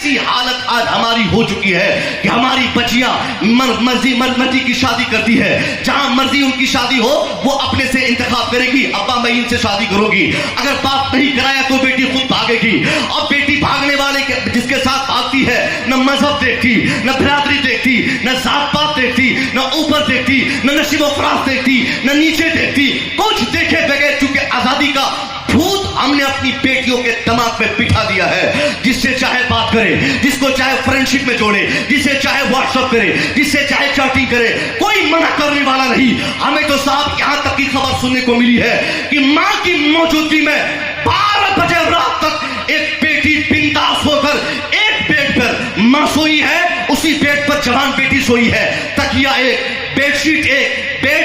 ऐसी हालत आज हमारी हो चुकी है कि हमारी बच्चियां मर्जी की शादी करती है, जहां मर्जी उनकी शादी हो वो अपने से इंतखाब करेगी, अब्बा मैं इनसे शादी करूंगी, अगर बाप नहीं कराया तो बेटी खुद भागेगी। और बेटी भागने वाले जिसके साथ भागती है न मजहब देखती, न बिरादरी देखती, न जात पात देखती, न ऊपर देखती, न नशीब फराज देखती, न नीचे देखती, कुछ देखे बगैर चूंकि आजादी का भूत हमने अपनी बेटियों के दिमाग पे बिठा दिया है। जिससे चाहे बात करे, जिसको चाहे फ्रेंडशिप में जोड़े, जिससे चाहे व्हाट्सएप करे, जिससे चाहे चैटिंग करे, कोई मना करने वाला नहीं। हमें तो साहब यहां तक की खबर सुनने को मिली है कि मां की मौजूदगी में 12 बजे रात तक एक बेटी बिंदास होकर एक बेड पर मां सोई है, उसी बेड पर जवान बेटी सोई है, तकिया एक, बेडशीट एक, बेड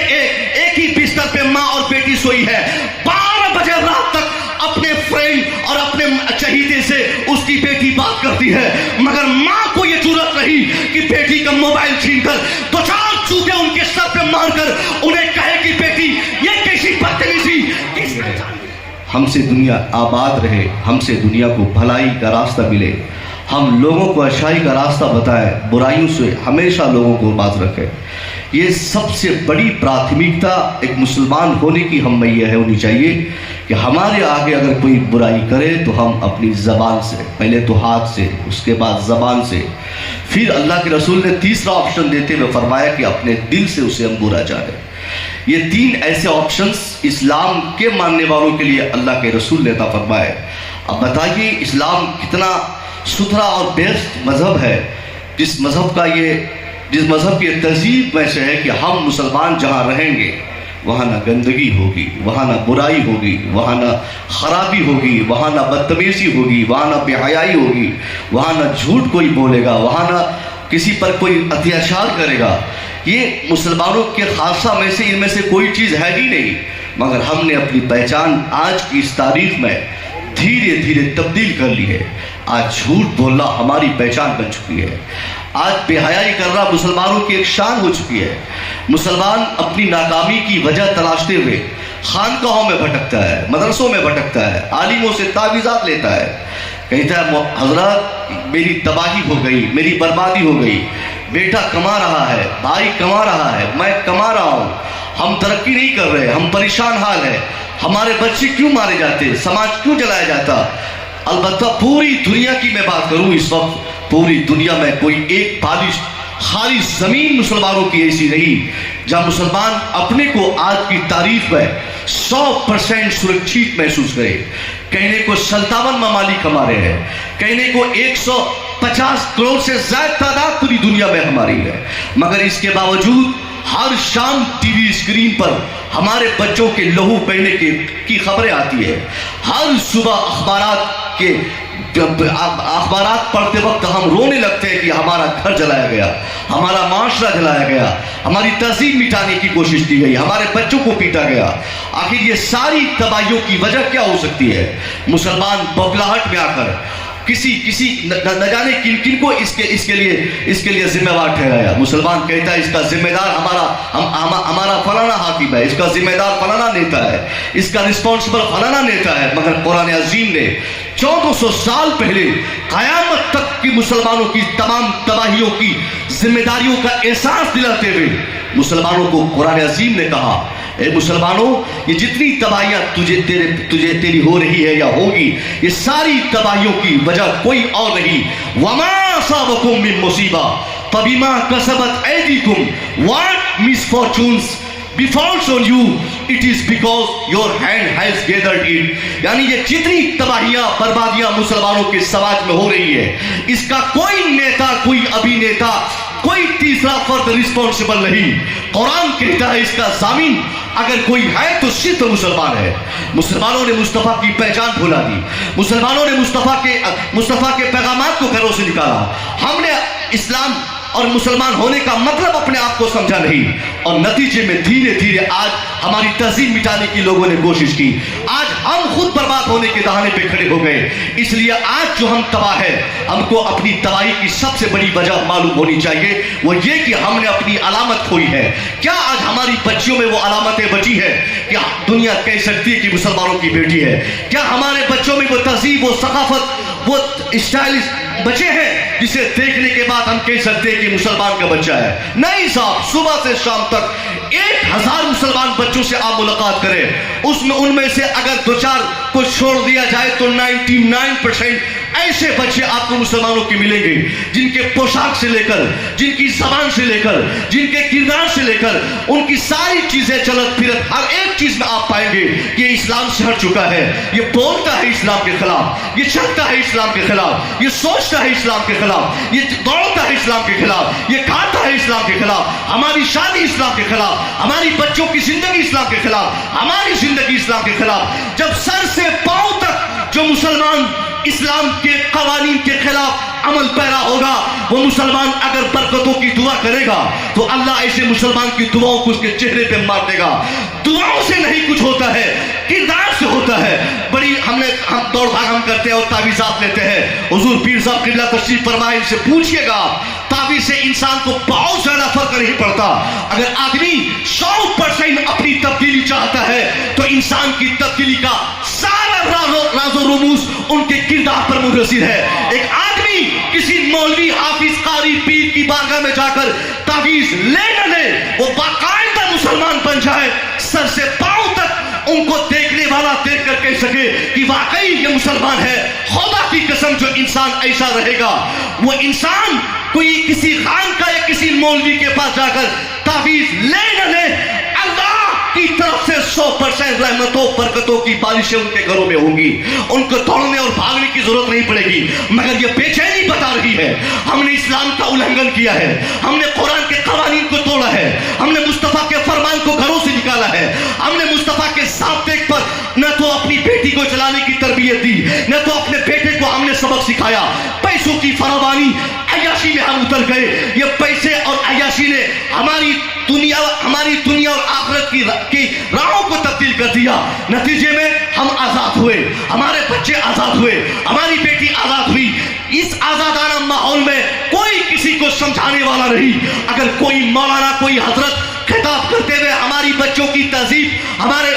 एक ही बिस्तर पे मां और बेटी सोई है। 12 बजे रात तक अपने फ्रेंड और अपने चहीते से उसकी बेटी बात करती है, मगर मां को यह जरूरत नहीं कि बेटी का मोबाइल छीनकर 2-4 चूते उनके सर पे मारकर उन्हें कहे कि बेटी ये कैसी बदतमीजी। हमसे दुनिया आबाद रहे, हमसे दुनिया को भलाई का रास्ता मिले, हम लोगों को अच्छाई का रास्ता बताएं, बुराइयों से हमेशा लोगों को बात रखें। ये सबसे बड़ी प्राथमिकता एक मुसलमान होने की हम में यह होनी चाहिए कि हमारे आगे अगर कोई बुराई करे तो हम अपनी ज़बान से, पहले तो हाथ से, उसके बाद ज़बान से, फिर अल्लाह के रसूल ने तीसरा ऑप्शन देते हुए फरमाया कि अपने दिल से उसे हम बुरा जाने। ये 3 ऐसे ऑप्शंस इस्लाम के मानने वालों के लिए अल्लाह के रसूल ने अता फरमाए। अब बताइए इस्लाम कितना सुथरा और बेस्ट मज़हब है, जिस मज़हब की तहजीब में से है कि हम मुसलमान जहाँ रहेंगे वहाँ ना गंदगी होगी, वहाँ ना बुराई होगी, वहाँ ना खराबी होगी, वहाँ ना बदतमीजी होगी, वहाँ ना बेहयाई होगी, वहाँ ना झूठ कोई बोलेगा, वहाँ ना किसी पर कोई अत्याचार करेगा। ये मुसलमानों के खासा में से इनमें से कोई चीज़ है ही नहीं, मगर हमने अपनी पहचान आज की इस तारीख में धीरे धीरे तब्दील कर ली है। आज झूठ बोलना हमारी पहचान बन चुकी है, आज बेहयाई करना मुसलमानों की एक शान हो चुकी है। मुसलमान अपनी नाकामी की वजह तलाशते हुए खानकाहों में भटकता है, मदरसों में भटकता है, आलिमों से तावीज़ात लेता है, कहता है हजरत मेरी तबाही हो गई, मेरी बर्बादी हो गई, बेटा कमा रहा है, भाई कमा रहा है, मैं कमा रहा हूँ, हम तरक्की नहीं कर रहे, हम परेशान हाल है, हमारे बच्चे क्यों मारे जाते, समाज क्यों जलाया जाता। अलबत्ता पूरी दुनिया की मैं बात करूं, इस वक्त पूरी दुनिया में कोई एक खाली जमीन मुसलमानों की ऐसी नहीं जहां मुसलमान अपने को आज की तारीख में 100% सुरक्षित महसूस करे। कहने को 57 ममालिक हमारे हैं, कहने को 150 करोड़ से ज्यादा तादाद पूरी दुनिया में हमारी है, मगर इसके बावजूद हर शाम टीवी स्क्रीन पर हमारे बच्चों के लहू बहने की खबरें आती है। हर सुबह अखबारात पढ़ते वक्त हम रोने लगते हैं कि हमारा घर जलाया गया, हमारा माशरा जलाया गया, हमारी तहजीब मिटाने की कोशिश की गई, हमारे बच्चों को पीटा गया। आखिर ये सारी तबाहियों की वजह क्या हो सकती है? मुसलमान बबलाहट में आकर किसी न जाने किन किन को इसके लिए जिम्मेवार ठहराया। मुसलमान कहता है इसका जिम्मेदार हमारा फलाना हाकिम है, इसका जिम्मेदार फलाना नेता है, इसका रिस्पॉन्सिबल फलाना नेता है, मगर कुरान अजीम ने 1400 साल पहले कयामत तक की मुसलमानों की तमाम तबाहियों की जिम्मेदारियों का एहसास दिलाते हुए मुसलमानों को कुरान अजीम ने कहा, ए मुसलमानों, ये जितनी तबाहियां तेरी हो रही है या होगी, ये सारी तबाहियों की वजह कोई और नहीं, वमा असाबकुम मिन मुसीबा फबिमा कसबत ऐदीकुम, what misfortunes befalls on you, it is because your hand has gathered it। यानी ये जितनी तबाहियां बर्बादियां मुसलमानों के समाज में हो रही है, इसका कोई नेता, कोई अभिनेता, कोई तीसरा फर्द रिस्पॉन्सिबल नहीं। कुरान कहता है इसका जामिन अगर कोई है तो सिर्फ मुसलमान है। मुसलमानों ने मुस्तफ़ा की पहचान भुला दी, मुसलमानों ने मुस्तफ़ा के पैगामात को घरों से निकाला। हमने इस्लाम और मुसलमान होने का मतलब अपने आप को समझा नहीं, और नतीजे में धीरे धीरे आज हमारी तहजीब मिटाने की लोगों ने कोशिश की। आज हम खुद बर्बाद होने के दहाने पे खड़े हो गए। इसलिए आज जो हम तबाह है, हमको अपनी तबाही की सबसे बड़ी वजह मालूम होनी चाहिए, वो ये कि हमने अपनी अलामत खोई है। क्या आज हमारी बच्चियों में वो अलामतें बची है? क्या दुनिया कह सकती है कि मुसलमानों की बेटी है? क्या हमारे बच्चों में वो तहजीब, वो सकाफत, वो स्टाइलिश बच्चे हैं जिसे देखने के बाद हम कह सकते हैं कि मुसलमान का बच्चा है। नहीं साहब, सुबह से शाम तक 1000 मुसलमान बच्चों से आप मुलाकात करें, उसमें उनमें से अगर 2-4 को छोड़ दिया जाए तो 99% ऐसे बच्चे आपको मुसलमानों के मिलेंगे जिनके पोशाक से लेकर, जिनकी जबान से लेकर, जिनके किरदार से लेकर, उनकी सारी चीजें चलत फिरत हर एक चीज में आप पाएंगे कि ये इस्लाम से हट चुका है, ये बोलता है इस्लाम के खिलाफ, ये चलता है इस्लाम के खिलाफ, ये सोचता है इस्लाम के खिलाफ, ये दौड़ता है इस्लाम के खिलाफ, ये खाता है इस्लाम के खिलाफ, हमारी शादी इस्लाम के खिलाफ, हमारी बच्चों की जिंदगी इस्लाम के खिलाफ, हमारी जिंदगी इस्लाम के खिलाफ। जब सर से पांव तक जो मुसलमान इस्लाम के कवानीन के खिलाफ अमल पैरा होगा, वो मुसलमान अगर बरकतों की दुआ करेगा तो अल्लाह ऐसे मुसलमान की दुआओं को उसके चेहरे पे मार देगा। दुआओं से नहीं कुछ होता है, किरदार से होता है। बड़ी हम दौड़ भाग हम करते हैं और तावीज़ात लेते हैं। हुजूर पीर साहब किबला तशरीफ फरमाए, इनसे पूछिएगा, तावीज़ से इंसान को बहुत ज्यादा फर्क नहीं पड़ता। अगर आदमी 100% अपनी तब्दीली चाहता है तो इंसान की तब्दीली का सारा राज़ो रुमूस उनके किरदार पर मुनहसर है। एक आदमी किसी मौलवी, हाफिज, कारी, पीर की बारगाह में जाकर तावीज़ ले न ले, वो बाकायदा मुसलमान बन जाए, सर से पांव तक उनको देखने वाला देख कर कह सके कि वाकई ये मुसलमान है। खुदा की कसम, जो इंसान ऐसा रहेगा वो इंसान कोई किसी खान का या किसी मौलवी के पास जाकर तावीज़ ले न ले, अल्लाह की तरफ से 100% रहमतों बरकतों की बारिशें उनके घरों में होंगी। उनको दौड़ने और भागने की जरूरत नहीं पड़ेगी। मगर ये बेचैनी बता रही है हमने इस्लाम का उल्लंघन किया है, हमने कुरान के कवानीन को तोड़ा है, हमने मुस्तफा के फरमान को घरों से निकाला है, हमने मुस्तफा के साथ पर न तो अपनी बेटी को चलाने की तरबियत दी, न तो अपने बेटे को हमने सबक सिखाया। पैसों की फरावानी, अय्याशी में हम उतर गए। ये पैसे और अय्याशी ने हमारी दुनिया और आखिरत की राहों को तब्दील कर दिया। नतीजे में हम आजाद हुए, हमारे बच्चे आजाद हुए, हमारी बेटी आजाद हुई। इस आजादाना माहौल में कोई किसी को समझाने वाला नहीं। अगर कोई मौलाना, कोई हजरत खिताब करते हुए हमारी बच्चों की तहजीब,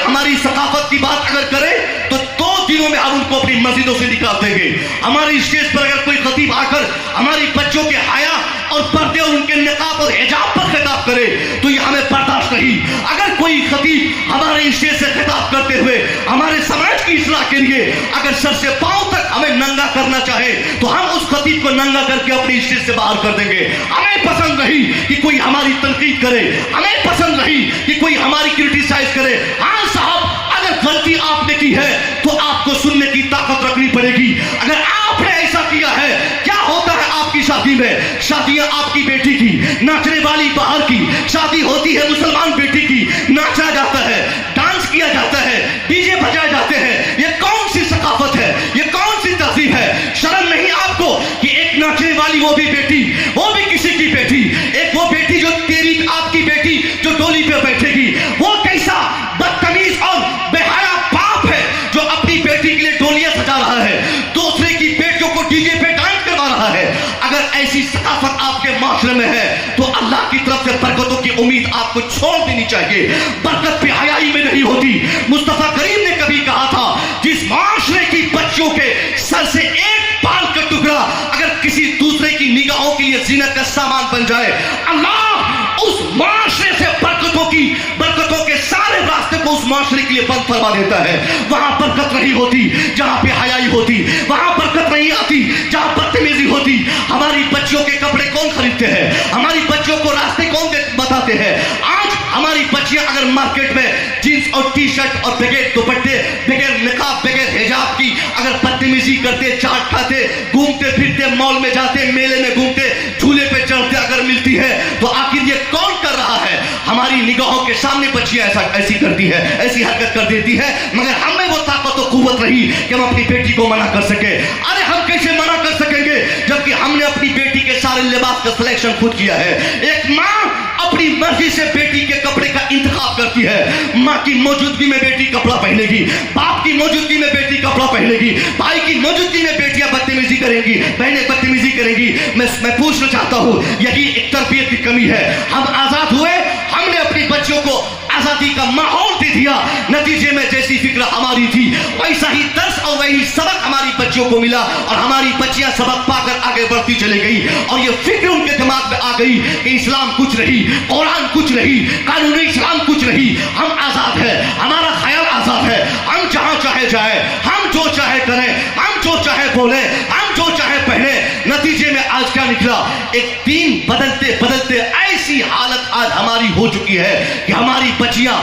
हमारी सकाफत की बात अगर करे तो 2 दिनों में हम उनको अपनी मस्जिदों से निकाल देंगे। हमारी स्टेज पर अगर कोई खतीब आकर हमारी बच्चों के हया और पर्दे और उनके निकाब और हिजाब पर खिताब करे तो ये हमें बर्दाश्त नहीं। अगर कोई खतीब हमारे स्टेज से खिताब करते हुए हमारे समाज की इस्लाह के लिए अगर सर से पांव तक हमें नंगा करना चाहे तो हम उस खतीब को नंगा करके अपनी स्टेज से बाहर कर देंगे। हमें पसंद नहीं कि कोई हमारी तनकीद करे, हमें पसंद नहीं कि कोई हमारी क्रिटिसाइज करे। हाँ साहब, अगर गलती आपने की है तो आपको सुनने की ताकत रखनी पड़ेगी। अगर आपने ऐसा किया है, क्या होता है आपकी शादी में? शादियां आपकी बेटी की, नाचने वाली बाहर की, शादी होती है मुसलमान बेटी की, नाचा जाता है, डांस किया जाता है, डीजे बजाए जाते हैं। ये कौन सी सकाफत है? ये कौन सी तहजीब है? शर्म नहीं आपको कि एक नाचने वाली वो भी बेटी, वो भी किसी की बेटी, एक वो बेटी जो तेरी आपकी बेटी जो डोली पे बैठेगी, वो कैसा बदतमीज और बेहया बाप है जो अपनी बेटी के लिए डोलियां सजा रहा है, दूसरे की बेटियों को डीजे पे डांस करवा रहा है। अगर ऐसी सकाफत आपके माशरे में है तो अल्लाह की तरफ से बरकतों की उम्मीद आपको छोड़ देनी चाहिए। बरकत पे हयाई में नहीं होती। मुस्तफा करीम ने कभी कहा था, जिस माशरे की बच्चियों के सर से एक बाल का टुकड़ा अगर किसी दूसरे की निगाहों के लिए जीनत का सामान बन जाए, अल्लाह उस माशरे से बरकतों के सारे रास्ते को उस माशरे के लिए बंद फरमा देता है। वहां बरकत नहीं होती जहां पे हयाई होती, वहां बरकत नहीं आती जहां बदतमीजी होती। हमारी बच्चियों के कपड़े कौन खरीदते हैं? हमारी बच्चियों को रास्ते कौन बताते हैं? आज हमारी बच्चियां अगर मार्केट में जींस और टी शर्ट और बगैर दुपट्टे, बगैर निकाब, बगैर हिजाब की अगर बदतमीजी करते, चाट खाते, घूमते फिरते, मॉल में जाते, मेले में घूमते, झूले पे चढ़ते अगर मिलती है तो आखिर ये कौन कर रहा है? हमारी निगाहों के सामने बच्चियां ऐसी करती है, ऐसी हरकत कर देती है। मगर हमें वो ताकत और कुव्वत रही कि हम अपनी बेटी को मना कर सके। अरे हम कैसे मना कर सकेंगे जबकि हमने अपनी बेटी के सारे लिबास का सिलेक्शन खुद किया है। एक माँ अपनी मर्जी से बेटी के कपड़े का इंतखाब करती है। माँ की मौजूदगी में बेटी कपड़ा पहनेगी, बाप की मौजूदगी में बेटी कपड़ा पहनेगी, भाई की मौजूदगी में बेटियां बदतमीजी करेंगी, बहनें बदतमीजी करेंगी। मैं पूछना चाहता हूं, यही एक तरबियत की कमी है। हम आजाद हुए, हमने अपनी बच्चियों को आजादी का माहौल दे दिया। नतीजे में जैसी फिक्र हमारी थी वैसा ही दर्स और वही सबक हमारी बच्चियों को मिला और हमारी बच्चियां सबक पाकर आगे बढ़ती चली गई और ये फिक्र उनके दिमाग में आ गई कि इस्लाम कुछ नहीं, कुरान कुछ नहीं, कानूनी इस्लाम कुछ नहीं, हम आजाद है, हमारा ख्याल आजाद है, हम जहां चाहे जाए, हम जो चाहे करें, हम जो चाहे बोले, हम जो चाहे पहने। नतीजे में आज क्या निकला, एक दिन बदलते बदलते ऐसी हालत आज हमारी हो चुकी है कि हमारी बच्चियां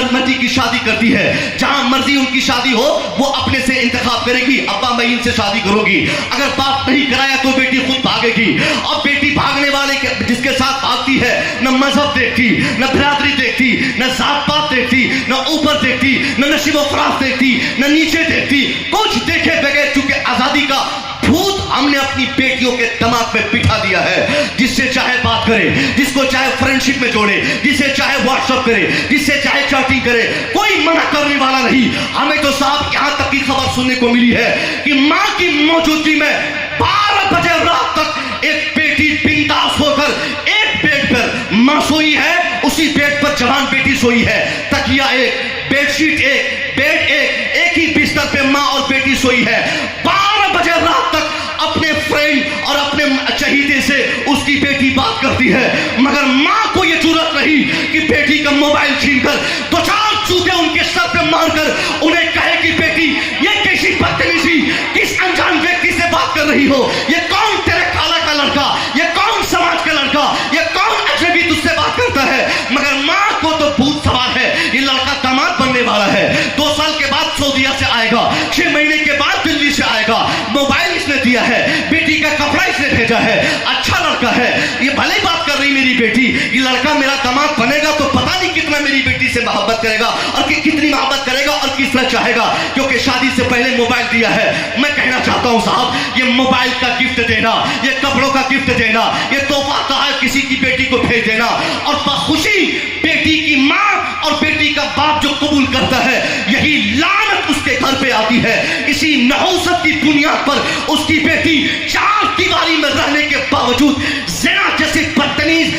मर्जी की शादी करती है, जहां मर्जी उनकी शादी हो वो अपने से इंतखाब करेगी, अब्बा मैं इनसे शादी करूंगी, अगर बाप नहीं कराया तो बेटी खुद भागेगी। और बेटी भागने वाले जिसके साथ भागती है न मजहब देखती, न बिरादरी देखती, न जात पात देखती, न ऊपर देखती, न नसीब फराज देखती, न नीचे देखती, कुछ देखे बगैर चूंकि आजादी का भूत हमने अपनी बेटियों के दिमाग में बिठा दिया है। जिससे चाहे बात करे, जिसको चाहे फ्रेंडशिप में जोड़े, जिसे चाहे व्हाट्सएप करे, जिससे चाहे चैटिंग करे, कोई मना करने वाला नहीं। हमें तो साहब यहां तक की खबर सुनने को मिली है कि मां की मौजूदगी में 12 बजे रात तक एक बेटी बिंदास होकर एक बेड पर मां सोई है, उसी बेड पर जवान बेटी सोई है, तकिया एक, बेडशीट एक, बेड एक ही बिस्तर पे मां और बेटी सोई है। 12 बजे रात तक अपने फ्रेंड और अपने चहीते से उसकी बेटी बात करती है, मगर मां को यह जरूरत नहीं कि बेटी का मोबाइल छीनकर 2-4 चूते उनके सर पे मारकर उन्हें कहे कि बेटी ये कैसी बदतमीजी, किस अनजान व्यक्ति से बात कर रही हो, ये कौन तेरे खाला का लड़का, ये कौन समाज का लड़का, ये कौन अजनबी तुझसे बात करता है। मगर मां को तो भूत सवार है, ये लड़का दामाद बनने वाला है, 2 साल के बाद सऊदीया से आएगा, 6 महीने के बाद दिल्ली से आएगा, मोबाइल इसने दिया है, बेटी का कपड़ा इसने भेजा है, अच्छा लड़का है, ये भले बात कर रही मेरी बेटी, ये लड़का मेरा दामाद बनेगा तो पता नहीं कितना मेरी बेटी से मोहब्बत करेगा और कितनी मोहब्बत करेगा और किस तरह चाहेगा, क्योंकि शादी से पहले मोबाइल दिया है। मैं कहना चाहता हूं साहब, ये मोबाइल का गिफ्ट देना, ये कपड़ों का गिफ्ट देना, ये तोहफा तोहफा किसी की बेटी को भेज देना और बखुशी बेटी की मां और बेटी का बाप जो कबूल करता है, यही लानत उसके घर पे आती है। इसी नहूसत की बुनियाद पर उसकी बेटी 4 दीवारी में रहने के बावजूद ज़िना जैसे बदतमीज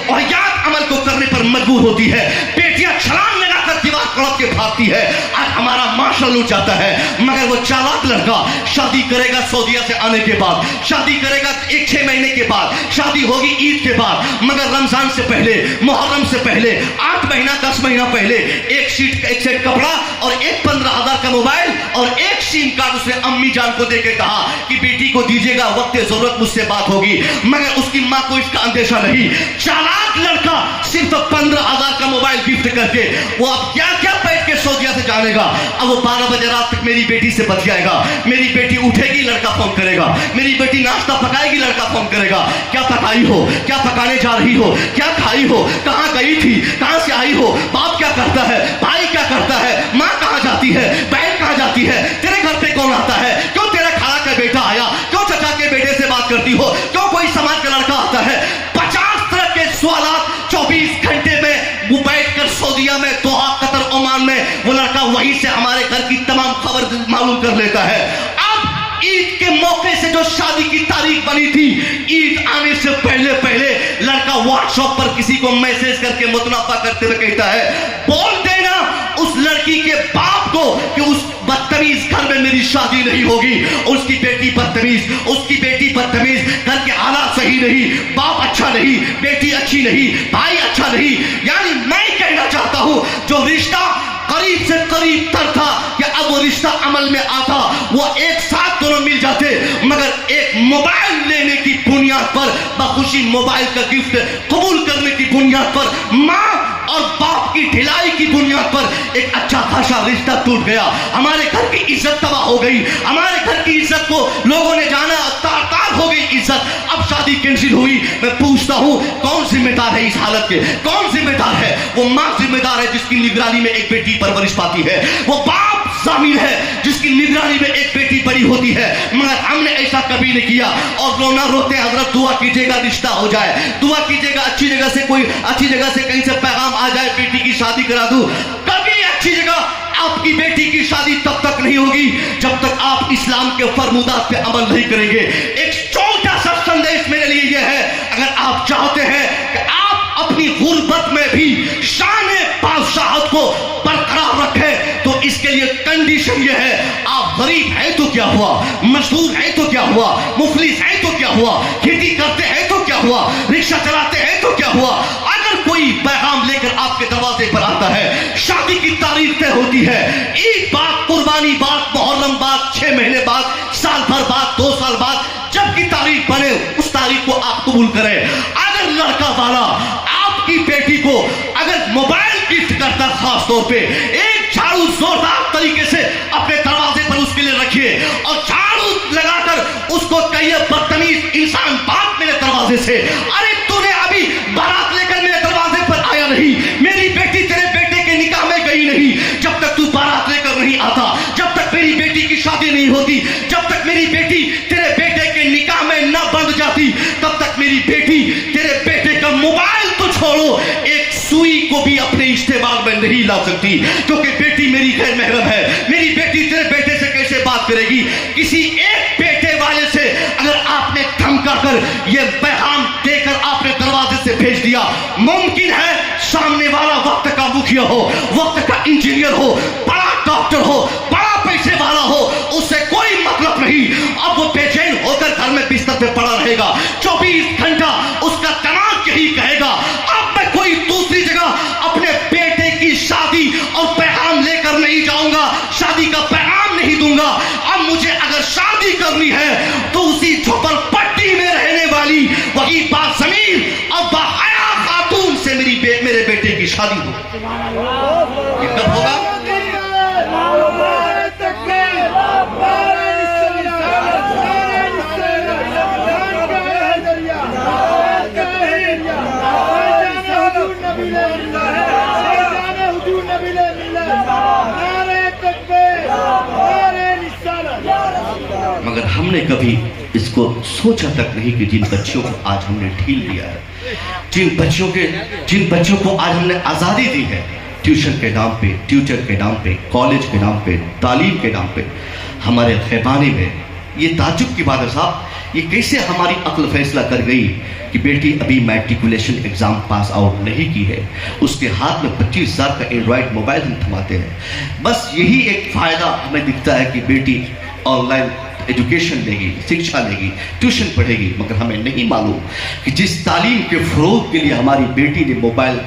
औयात अमल को करने पर मजबूर होती है। बेटियां छलांग लगाकर दीवार तोड़ के भागती है। आज हमारा माशा लूट जाता है, मगर वो चालाक लड़का शादी करेगा सऊदीया से आने के बाद, शादी करेगा 1-6 महीने के बाद, शादी होगी ईद के बाद, मगर रमजान से पहले, मुहर्रम से पहले, 8 महीना 10 महीना पहले एक सेट कपड़ा और एक 15,000 का मोबाइल और एक सिम कार्ड उसने अम्मी जान को देके कहा कि बेटी को दीजिएगा, वक्त जरूरत मुझसे बात होगी। मगर उसकी मां को इसका अंदेशा नहीं। चालाक लड़का सिर्फ 15,000 का मोबाइल गिफ्ट करके वो अब क्या क्या बैठ के सऊदीया से जानेगा। अब वो 12 बजे रात तक मेरी बेटी से बतियाएगा, मेरी बेटी उठेगी लड़का फोन करेगा, मेरी बेटी नाश्ता पकाएगी लड़का फोन करेगा, क्या पकाई हो, क्या पकाने जा रही हो, क्या खाई हो, कहां गई थी, कहां से आई हो, बाप क्या करता है, भाई क्या करता है, मां कहां जाती है, बहन कहां जाती है, तेरे घर पे कौन आता है, क्यों तेरा खाला का बेटा आया, क्यों चाचा के बेटे से बात करती हो, क्यों कोई समाज का लड़का आता है। 50 तरह के सवाल 24 घंटे में वो बैठकर सऊदीया में, दोहा, कतर, ओमान में वो लड़का वहीं से हमारे घर की तमाम खबर मालूम कर लेता है। अब ईद के मौके से जो शादी की तारीख बनी थी, ईद आने से पहले पहले लड़का व्हाट्सएप पर किसी को मैसेज करके मुतनाफा करते हुए कहता है, बोल देना उस लड़की के बाप को कि उस बदतमीज घर में मेरी शादी नहीं होगी। उसकी बेटी बदतमीज, उसकी बेटी बदतमीज, घर के हालात सही नहीं, बाप अच्छा नहीं, बेटी अच्छी नहीं, भाई अच्छा नहीं। यानी मैं कहना चाहता हूं जो रिश्ता करीब से करीब तर था कि अब वो रिश्ता अमल में आता, वो एक साथ दोनों मिल जाते, मगर एक मोबाइल लेने की बुनियाद पर, बखुशी मोबाइल का गिफ्ट कबूल करने की बुनियाद पर, मां और बाप की ढिलाई की बुनियाद पर एक अच्छा खासा रिश्ता टूट गया। हमारे घर की इज्जत तबाह हो गई, हमारे घर की इज्जत को लोगों ने जाना, तार हो गई इज्जत। अब शादी कैंसिल हुई। मैं पूछता हूं कौन जिम्मेदार है इस हालत के, कौन जिम्मेदार है? वो मां जिम्मेदार है जिसकी निगरानी में एक बेटी परवरिश पाती है, वो बाप शामिल है जिसकी निगरानी में एक बेटी बड़ी होती है। मगर हमने ऐसा कभी नहीं किया और रोना रोते हजरत दुआ कीजिएगा रिश्ता हो जाए, दुआ कीजिएगा अच्छी जगह से, कोई अच्छी जगह से कहीं से पैगाम आ जाए, बेटी की शादी करा दूं। कभी अच्छी जगह आपकी बेटी की शादी तब तक नहीं होगी जब तक आप इस्लाम के फरमुदात पे अमल नहीं करेंगे। एक छोटा सा संदेश मेरे लिए यह है, अगर आप चाहते हैं कि आप अपनी गुर्बत में भी शान बादशाहत को बरकरार रखे, तो इसके लिए कंडीशन यह है, आप गरीब है तो क्या हुआ, मजदूर है तो क्या हुआ, मुफलिस है तो क्या हुआ, खेती करते हैं तो क्या हुआ, रिक्शा चलाते हैं तो क्या हुआ, अगर कोई पैगाम लेकर आपके दरवाजे पर आता है, शादी की तारीख तय होती है, ईद बाद, कुर्बानी बाद, मुहर्रम बाद, 6 महीने बाद, साल भर बाद, 2 साल बाद, जब की तारीख बने उस तारीख को आप कबूल करें। अगर लड़का वाला आपकी बेटी को अगर मोबाइल गिफ्ट करता, खास तौर पे एक झाड़ू जोरदार तरीके से अपने दरवाजे पर उसके लिए रखिए और झाड़ू लगाकर उसको कहिए, बदतमीज इंसान, बात मेरे दरवाजे से, अरे तूने अभी बारात लेकर मेरे दरवाजे पर आया नहीं, मेरी बेटी तेरे बेटे के निकाह में गई नहीं, जब तक तू बारात लेकर नहीं आता, जब तक मेरी बेटी की शादी नहीं होती, जब तक मेरी बेटी तेरे बेटे के निकाह में न बंध जाती, तब तक मेरी बेटी तेरे बेटे का मोबाइल तो छोड़ो, एक सुई को भी अपने इस्तेमाल में नहीं ला सकती, क्योंकि बेटी मेरी गैर महरम है। मेरी बेटी तेरे बेटे से कैसे बात करेगी? किसी एक बेटे वाले से अगर आपने धमका कर यह पैगाम देकर आपने दरवाजे से भेज दिया, मुमकिन है सामने वाला वक्त का मुखिया हो, वक्त का इंजीनियर हो, बड़ा डॉक्टर हो, बड़ा पैसे वाला हो, उससे कोई मतलब नहीं, अब वो बेचैन होकर घर में बिस्तर पे पड़ा रहेगा, 24 घंटा उसका दिमाग यही कहेगा, अब मैं कोई दूसरी जगह अपने बेटे की शादी और पैगाम लेकर नहीं जाऊंगा, शादी का पैगाम नहीं दूंगा, अब मुझे अगर शादी करनी है तो उसी झोपड़पट्टी में रहने वाली वही बाज़मीर और बाहया खातून से मेरे बेटे की शादी हो। ये कब होगा? मगर हमने कभी इसको सोचा तक नहीं कि जिन बच्चों को आज हमने ढील दिया है, जिन बच्चों को आज हमने आज़ादी दी है, ट्यूशन के नाम पे, ट्यूटर के नाम पे, कॉलेज के नाम पे, तालीम के नाम पे, हमारे खैबाने में, ये ताजुब की बात है साहब, ये कैसे हमारी अक्ल फैसला कर गई कि बेटी अभी मैट्रिकुलेशन एग्जाम पास आउट नहीं की है, उसके हाथ में 25,000 का एंड्रॉयड मोबाइल हम थमाते हैं। बस यही एक फ़ायदा हमें दिखता है कि बेटी ऑनलाइन एजुकेशन लेगी, शिक्षा लेगी, ट्यूशन पढ़ेगी, मगर हमें नहीं मालूम कि जिस तालीम के फ़रोग़ के लिए हमारी बेटी ने मोबाइल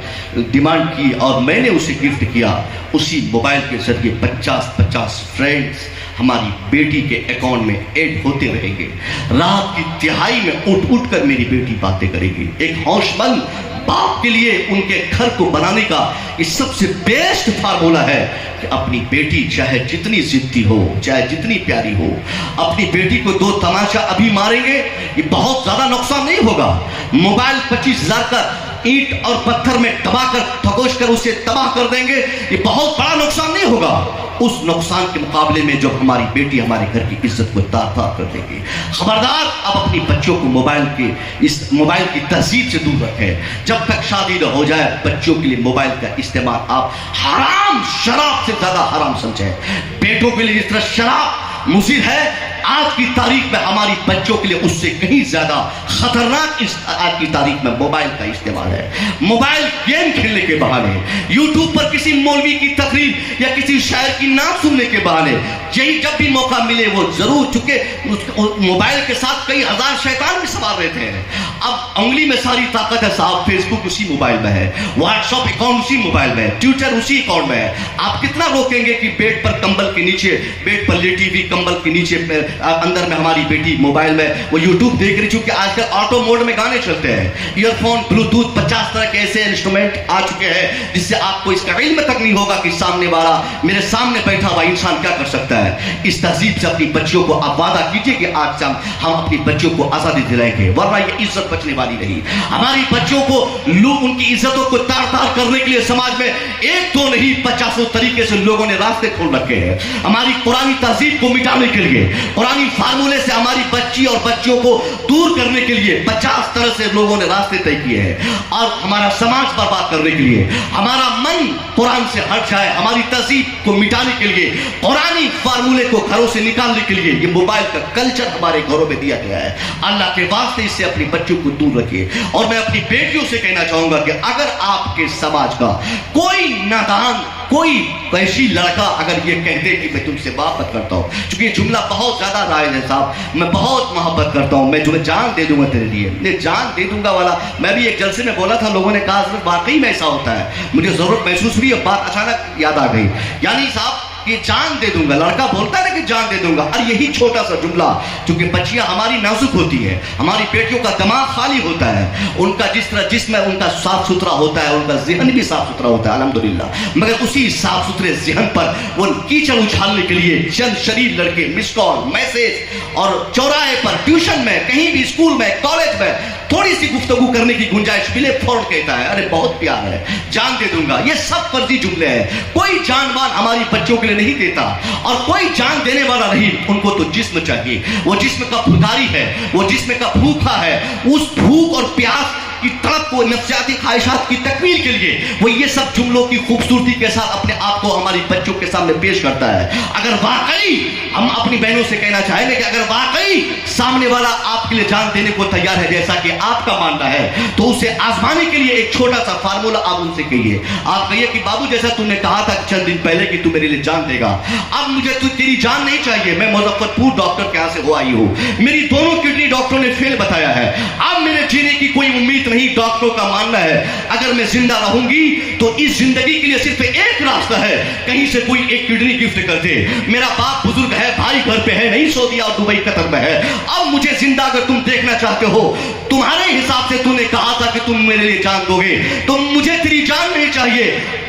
डिमांड की और मैंने उसे गिफ्ट किया, उसी मोबाइल के ज़रिए 50-50 फ्रेंड्स हमारी बेटी के अकाउंट में ऐड होते रहेंगे। रात की तिहाई में उठ कर मेरी बेटी बातें करेगी। एक होशमंद बाप के लिए उनके घर को बनाने का ये सबसे बेस्ट फार्मूला है कि अपनी बेटी चाहे जितनी जिद्दी हो, चाहे जितनी प्यारी हो, अपनी बेटी को 2 तमाचा अभी मारेंगे, ये बहुत ज़्यादा नुकसान नहीं होगा। मोबाइल 25,000 का ईंट और पत्थर में दबाकर ठगोश कर उसे तबाह कर देंगे, ये बहुत बड़ा नुकसान नहीं होगा। उस नुकसान के मुकाबले में जो हमारी बेटी हमारे घर की इज्जत को तार-तार कर देगी। खबरदार, अब अपनी बच्चों को मोबाइल की तहजीब से दूर रखें। जब तक शादी न हो जाए, बच्चों के लिए मोबाइल का इस्तेमाल आप हराम, शराब से ज्यादा हराम समझें। बेटों के लिए जिस तरह शराब मुसीर है, आज की तारीख में हमारी बच्चों के लिए उससे कहीं ज्यादा खतरनाक आज की तारीख में मोबाइल का इस्तेमाल है। मोबाइल गेम खेलने के बहाने, यूट्यूब पर किसी मौलवी की तकरीर या किसी शायर की नात सुनने के बहाने, यही जब भी मौका मिले वो जरूर, चुके मोबाइल के साथ कई हजार शैतान भी सवार रहते हैं। अब उंगली में सारी ताकत है साहब, फेसबुक उसी मोबाइल में है, व्हाट्सएप अकाउंट उसी मोबाइल में है, ट्विटर उसी अकाउंट में है। आप कितना रोकेंगे कि बेड पर कंबल के नीचे, बेड पर लेटी हुई कंबल के नीचे अंदर में हमारी बेटी मोबाइल में वो यूट्यूब देख रही, चूंकि आजकल ऑटो मोड में गाने चलते हैं, ईयरफोन, ब्लूटूथ, 50 तरह के ऐसे इंस्ट्रूमेंट आ चुके हैं जिससे आपको इसका इल्म तक नहीं होगा कि सामने वाला, मेरे सामने बैठा हुआ इंसान क्या कर सकता है। इस तहजीब से अपनी बच्चियों को आप वादा कीजिए कि आज से हम अपनी बच्चियों को आज़ादी दिलाएंगे, वरना ये इज्जत बचने वाली नहीं। हमारी बच्चों को लोग उनकी इज्जतों को तार-तार करने के लिए समाज में 1-2 नहीं 50 तरीके से लोगों ने रास्ते खोल रखे हैं। हमारी पुरानी तहजीब को मिटाने के लिए, कुरानी फार्मूले से हमारी बच्ची और बच्चियों को दूर करने के लिए 50 तरह से लोगों ने रास्ते तय किए हैं, और हमारा समाज बर्बाद करने के लिए, हमारा मन कुरान से हट जाए, हमारी तहजीब को मिटाने के लिए, कुरानी फार्मूले को घरों से निकालने के लिए ये मोबाइल का कल्चर हमारे घरों में दिया गया है। अल्लाह के वास्ते इससे अपनी बच्चों को दूर रखिए। और मैं अपनी बेटियों से कहना चाहूंगा कि अगर आपके समाज का कोई नादान, कोई वैसी लड़का अगर ये कहते कि मैं तुमसे मोहब्बत करता हूँ, क्योंकि ये जुमला बहुत ज्यादा राय है साहब, मैं बहुत मोहब्बत करता हूँ, मैं तुम्हें जान दे दूंगा तेरे लिए, मैं जान दे दूंगा वाला, मैं भी एक जलसे में बोला था, लोगों ने कहा वाकई में ऐसा होता है, मुझे जरूरत महसूस हुई, बात अचानक याद आ गई। यानी साहब ये जान दे दूंगा, लड़का बोलता है ना कि जान दे दूंगा, और यही छोटा सा जुमला, क्योंकि बच्चियां हमारी नाजुक होती है, हमारी बेटियों का दिमाग खाली होता है, उनका जिस तरह जिस्म है उनका साफ सुथरा होता है, उनका ज़हन भी साफ सुथरा होता है अल्हम्दुलिल्लाह, मगर उसी साफ सुथरे ज़हन पर वो कीचड़ उछालने के लिए चंद शरीर लड़के मिस कॉल, मैसेज और चौराहे पर, ट्यूशन में, कहीं भी स्कूल में, कॉलेज में थोड़ी सी गुफ्तगू करने की गुंजाइश मिले फौरन कहता है अरे बहुत प्यार है, जान दे दूंगा। ये सब फर्जी जुमले हैं, कोई जानवान हमारी बच्चों के लिए नहीं देता, और कोई जान देने वाला नहीं, उनको तो जिस्म चाहिए, वो जिस्म का भिखारी है, वो जिस्म का भूखा है, उस भूख और प्यास की तड़प को, नफ्सियाती ख्वाहिशात की तकमील के लिए वो ये सब जुमलों की खूबसूरती के साथ अपने आप को हमारी बच्चों के सामने पेश करता है। अगर वाकई हम अपनी बहनों से कहना चाहेंगे कि अगर वाकई सामने वाला आपके लिए जान देने को तैयार है जैसा कि आपका मानना है, तो उसे आजमाने के लिए एक छोटा सा फार्मूला आप उनसे कहिए। आप कहिए कि बाबू जैसा तुमने कहा था चंद दिन पहले कि तू मेरे लिए जान देगा, अब मुझे तेरी जान नहीं चाहिए, मैं मुजफ्फरपुर डॉक्टर के यहाँ से हो आई हूँ, मेरी दोनों किडनी डॉक्टरों ने फेल बताया है, अब मेरे जीने की कोई उम्मीद नहीं। डॉक्टरों का मानना है अगर मैं जिंदा रहूंगी तो इस जिंदगी के लिए सिर्फ एक रास्ता है, कहीं से कोई एक किडनी गिफ्ट कर दे, मेरा बाप बुजुर्ग है, भाई घर पे है, नहीं सऊदी और दुबई कतर में है, अब मुझे जिंदा अगर तुम देखना चाहते हो, तुम्हारे हिसाब से तुमने कहा था कि तुम मेरे लिए जान दोगे, तो मुझे तेरी जान नहीं चाहिए,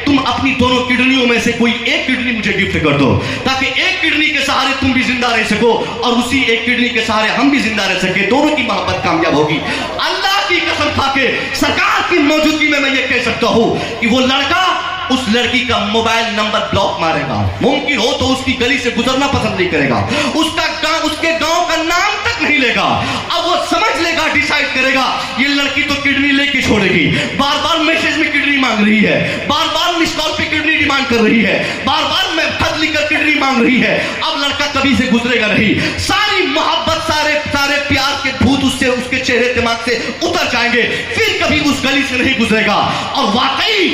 तुम अपनी दोनों किडनियों में से कोई एक किडनी मुझे गिफ्ट कर दो, ताकि एक किडनी के सहारे तुम भी जिंदा रह सको और उसी एक किडनी के सहारे हम भी जिंदा रह सके, दोनों की मोहब्बत कामयाब होगी। अल्लाह की कसम खा के सरकार की मौजूदगी में मैं ये कह सकता हूं कि वो लड़का उस लड़की का मोबाइल नंबर ब्लॉक मारेगा, मुमकिन हो तो उसकी गली से गुजरना पसंद नहीं करेगा, उसके गांव का नाम तक नहीं लेगा। अब वो समझ लेगा, डिसाइड करेगा ये लड़की तो किडनी लेके छोड़ेगी, बार बार मैसेज में किडनी मांग रही है, बार बार मिस कॉल पे किडनी डिमांड कर रही है, बार बार मैं खत लिखकर किडनी मांग रही है, अब लड़का कभी से गुजरेगा नहीं, सारी मोहब्बत, सारे प्यार के भूत उससे, उसके चेहरे दिमाग से उतर जाएंगे, फिर कभी उस गली से नहीं गुजरेगा। और वाकई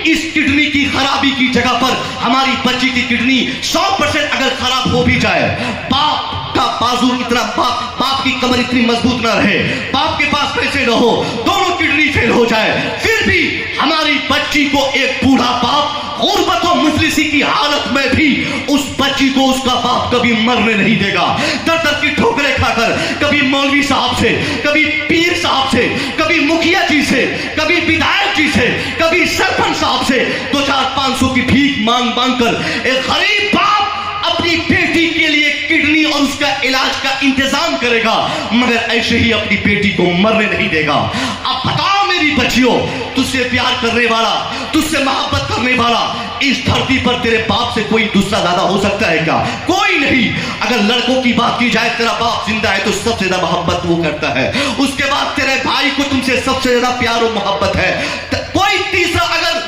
इस किडनी की खराबी की जगह पर हमारी बच्ची की किडनी 100% अगर खराब हो भी जाए, बाप का बाजू इतना, बाप की कमर इतनी मजबूत ना रहे, बाप के पास पैसे न हो, दोनों किडनी फेल हो जाए, फिर भी हमारी बच्ची को एक बूढ़ा बाप गुर्बत और मुफलिसी की हालत में भी उस बच्ची को उसका बाप कभी मरने नहीं देगा। दर दर की ठोकरें खाकर, कभी मौलवी साहब से, कभी पीर साहब से, कभी मुखिया जी से, कभी विधायक जी से, कभी सरपंच साहब से 2-4-500 की भीख मांग मांग कर एक गरीब बाप अपनी बेटी के लिए किडनी और उसका इलाज का इंतजाम करेगा, मगर ऐसे ही अपनी बेटी को मरने नहीं देगा। अब बताओ मेरी बच्चियों, तुझसे प्यार करने वाला, तुझसे मोहब्बत करने वाला इस धरती पर तेरे बाप से कोई दूसरा ज्यादा हो सकता है क्या? कोई नहीं। अगर लड़कों की बात की जाए, तेरा बाप जिंदा है तो सबसे ज्यादा मोहब्बत वो करता है, उसके बाद तेरे भाई को तुमसे सबसे ज्यादा प्यार और मोहब्बत है, कोई तीसरा अगर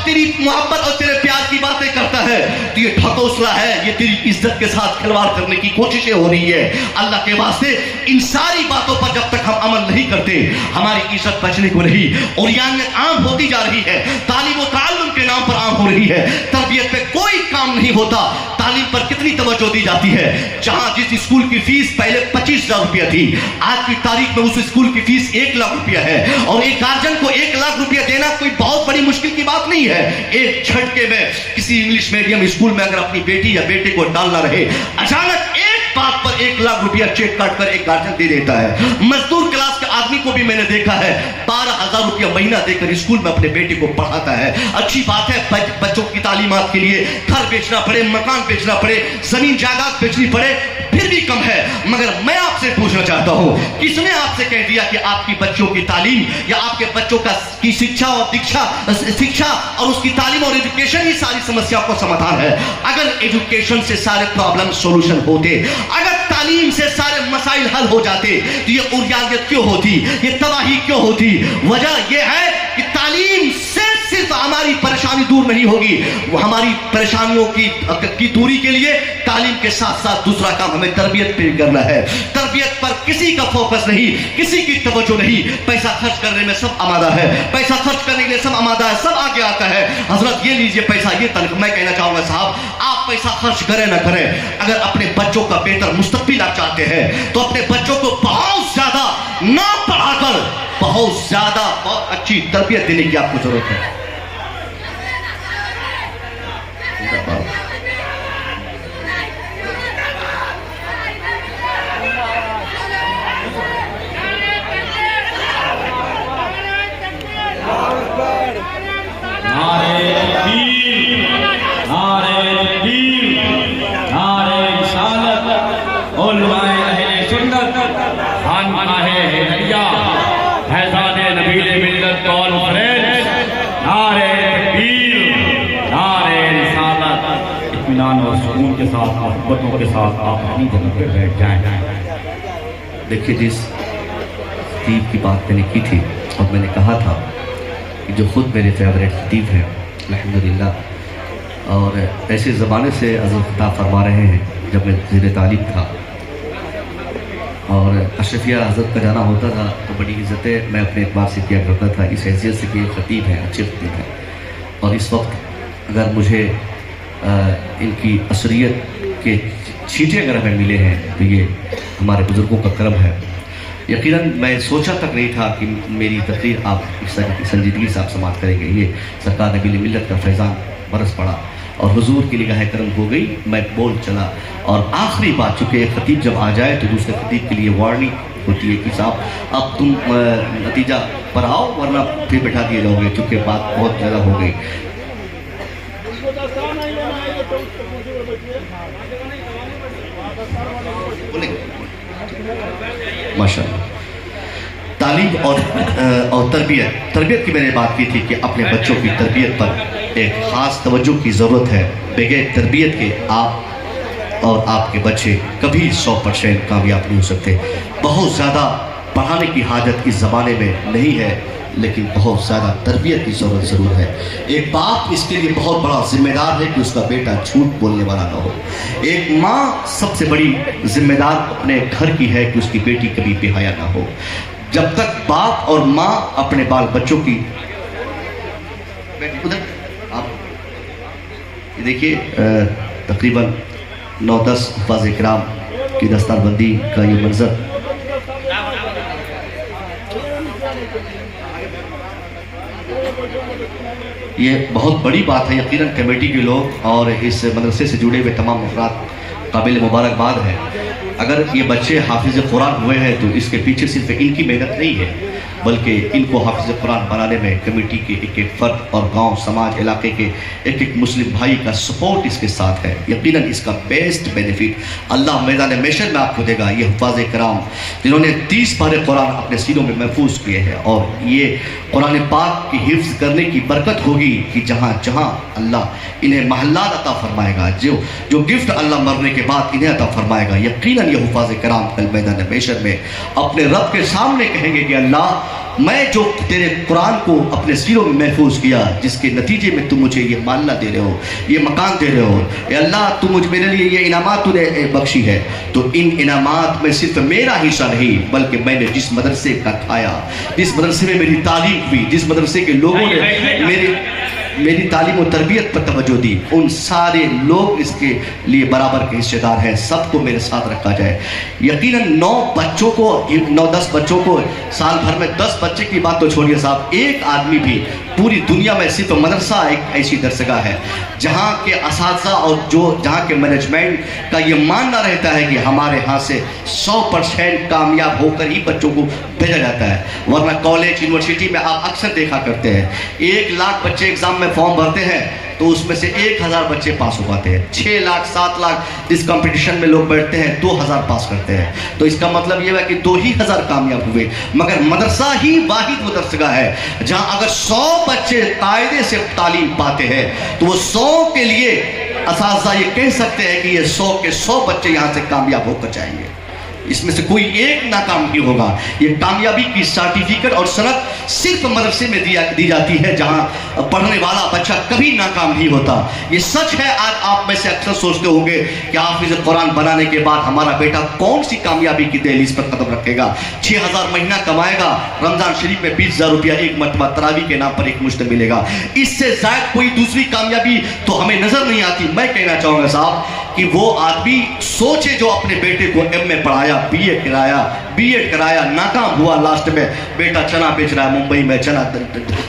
तेरी मोहब्बत और तेरे प्यार की बातें करता है तो ये ढकोसला है, ये तेरी इज्जत के साथ खिलवाड़ करने की कोशिशें हो रही है। अल्लाह के वास्ते इन सारी बातों पर जब तक हम अमल नहीं करते, हमारी इज्जत बचने को नहीं, उरियानियत आम होती जा रही है, तालीम व ताल्लुम के नाम पर आम हो रही है, तरबियत पे कोई काम नहीं होता। तालीम पर कितनी तवज्जो दी जाती है, जहां जिस स्कूल की फीस पहले 25,000 रुपया थी, आज की तारीख में उस स्कूल की फीस 1 लाख रुपया है, और एक गार्जियन को 1 लाख रुपया देना कोई बहुत बड़ी मुश्किल की बात नहीं है। एक झटके में किसी इंग्लिश मीडियम स्कूल में अगर अपनी बेटी या बेटे को डालना रहे, अचानक एक बात पर 1 लाख रुपया चेक काट कर एक गार्जियन दे देता है। मजदूर क्लास के आदमी को भी मैंने देखा है 12,000 रुपया महीना देकर स्कूल में अपने बेटे को पढ़ाता है। अच्छी बात है, बच्चों की तालीमात के लिए घर बेचना पड़े, मकान बेचना पड़े, जमीन जायदाद बेचनी पड़े, फिर भी कम है, मगर मैं आपसे आपसे पूछना चाहता हूँ, किसने आपसे कह दिया कि आपकी बच्चों की तालीम या आपके बच्चों की शिक्षा और उसकी तालीम और एजुकेशन ही सारी समस्याओं का समाधान है? अगर एजुकेशन से सारे प्रॉब्लम सॉल्यूशन होते, अगर तालीम से सारे मसाइल हल हो जाते, तो ये उर्यालियत क्यों होती, ये तबाही क्यों होती? वजह यह है कि तालीम से सिर्फ हमारी परेशानी दूर नहीं होगी, वो हमारी परेशानियों की दूरी के लिए तालीम के साथ साथ दूसरा काम हमें तरबियत पे करना है। तरबियत पर किसी का फोकस नहीं, किसी की तवज्जो नहीं। पैसा खर्च करने में सब आमादा है, पैसा खर्च करने के लिए सब आमादा है, सब आगे आता है। हजरत ये लीजिए पैसा, ये तनख्वाह। मैं कहना चाहूंगा साहब, आप पैसा खर्च करें ना करें, अगर अपने बच्चों का बेहतर मुस्तकबिल आप चाहते हैं तो अपने बच्चों को बहुत ज्यादा ना पढ़ाकर बहुत ज्यादा बहुत अच्छी तरबियत देने की आपको जरूरत है। और सुकून के साथ मोहब्बतों के साथ आप अपनी जगह पर बैठ जाएं। देखिए, जिस खतीब की बात मैंने की थी और मैंने कहा था कि जो खुद मेरे फेवरेट खतीब हैं अल्हम्दुलिल्लाह, और ऐसे ज़माने से हज़रत खिताब फरमा रहे हैं जब मैं ज़ेर तालीम था और अशरफिया हज़रत का जाना होता था तो बड़ी इज़्ज़तें मैं अपने एतबार से किया करता था, इस हैसियत से कि खतीब हैं, अच्छे खतीब हैं। और इस वक्त अगर मुझे इनकी असरियत के छींटे अगर हमें मिले हैं तो ये हमारे बुज़ुर्गों का करम है। यकीनन मैं सोचा तक नहीं था कि मेरी तकरीर आप इस संजीदगी से आप समाप्त करेंगे। ये सरकार नबी मिल्लत का फैज़ान बरस पड़ा और हुजूर की निगाह करम हो गई, मैं बोल चला। और आखिरी बात, चूँकि एक खतीब जब आ जाए तो दूसरे खतीब के लिए वार्निंग होती है कि साहब अब तुम नतीजा पर आओ वरना फिर बैठा दिए जाओगे, चूँकि बात बहुत ज़्यादा हो गई। माशाअल्लाह। तालीम और तरबियत की मैंने बात की थी कि अपने बच्चों की तरबियत पर एक ख़ास तवज्जो की ज़रूरत है। बगैर तरबियत के आप और आपके बच्चे कभी 100% कामयाब नहीं हो सकते। बहुत ज़्यादा पढ़ाने की हाजत इस ज़माने में नहीं है, लेकिन बहुत ज़्यादा तरबियत की ज़रूरत ज़रूर है। एक बाप इसके लिए बहुत बड़ा जिम्मेदार है कि उसका बेटा झूठ बोलने वाला ना हो। एक माँ सबसे बड़ी जिम्मेदार अपने घर की है कि उसकी बेटी कभी बेहया ना हो। जब तक बाप और माँ अपने बाल बच्चों की उधर आप देखिए तकरीबन 9-10 हुफ़ाज़ इकराम की दस्तारबंदी का ये मंजर, ये बहुत बड़ी बात है। यकीनन कमेटी के लोग और इस मदरसे से जुड़े हुए तमाम अफराद काबिल मुबारकबाद है। अगर ये बच्चे हाफिज़ कुरान हुए हैं तो इसके पीछे सिर्फ इनकी मेहनत नहीं है, बल्कि इनको हाफिज़ कुरान बनाने में कमेटी के एक एक फ़र्द और गांव समाज इलाके के एक एक मुस्लिम भाई का सपोर्ट इसके साथ है। यकीनन इसका बेस्ट बेनिफिट अल्लाह मैदान महशर में आपको देगा। ये हुफ़ाज़ कराम जिन्होंने 30 पारे कुरान अपने सीनों में महफूज किए हैं, और ये कुरान पाक की हिफ्ज़ करने की बरकत होगी कि जहाँ जहाँ अल्लाह इन्हें महल्लात अता फरमाएगा, जो गिफ्ट अल्लाह मरने के बाद इन्हें अता फरमाएगा, यकीनन ये हुफ़ाज़ कराम कल मैदान महशर में अपने रब के सामने कहेंगे कि अल्लाह मैं जो तेरे कुरान को अपने सीरों में महफूज किया, जिसके नतीजे में तुम मुझे ये मालना दे रहे हो, ये मकान दे रहे हो, ए अल्लाह तुम मुझ मेरे लिए ये इनामात तूने बख्शी है, तो इन इनामात में सिर्फ मेरा हिस्सा नहीं बल्कि मैंने जिस मदरसे का खाया, जिस मदरसे में मेरी तालीम हुई, जिस मदरसे के लोगों ने मेरी तालीम और तरबियत पर तवज्जो दी, उन सारे लोग इसके लिए बराबर के हिस्सेदार हैं। सबको मेरे साथ रखा जाए। यकीनन 9-10 बच्चों को साल भर में 10 बच्चे की बात तो छोड़िए साहब, एक आदमी भी पूरी दुनिया में सिर्फ मदरसा एक ऐसी दरसगाह है जहाँ के असातिज़ा और जहाँ के मैनेजमेंट का ये मानना रहता है कि हमारे यहाँ से 100% कामयाब होकर ही बच्चों को भेजा जाता है। वरना कॉलेज यूनिवर्सिटी में आप अक्सर देखा करते हैं 1 लाख बच्चे एग्ज़ाम में फॉर्म भरते हैं, तो उसमें से 1000 बच्चे पास हो पाते हैं। 6 लाख 7 लाख इस कंपटीशन में लोग बैठते हैं, 2000 पास करते हैं। तो इसका मतलब ये है कि 2000 कामयाब हुए। मगर मदरसा ही वाहिद वो दरसगाह है जहां अगर 100 बच्चे कायदे से तालीम पाते हैं तो वो 100 के लिए असातिज़ा ये कह सकते हैं कि ये 100 के 100 बच्चे यहाँ से कामयाब होकर जाएंगे, इसमें से कोई एक नाकाम नहीं होगा। ये कामयाबी की सर्टिफिकेट और सनद सिर्फ मदरसे में दी जाती है जहां पढ़ने वाला बच्चा कभी नाकाम नहीं होता। ये सच है। आज आप में से अक्सर सोचते होंगे कि हाफिज कुरान बनाने के बाद हमारा बेटा कौन सी कामयाबी की दहलीज पर कदम रखेगा। 6000 महीना कमाएगा, रमजान शरीफ में 20,000 रुपया एक मरतबा तरावी के नाम पर एक मुश्त मिलेगा। इससे जायद कोई दूसरी कामयाबी तो हमें नजर नहीं आती। मैं कहना चाहूंगा साहब कि वो आदमी सोचे जो अपने बेटे को एमए पढ़ाया, बीएड कराया, नाकाम हुआ, लास्ट में बेटा चना बेच रहा है मुंबई में, चना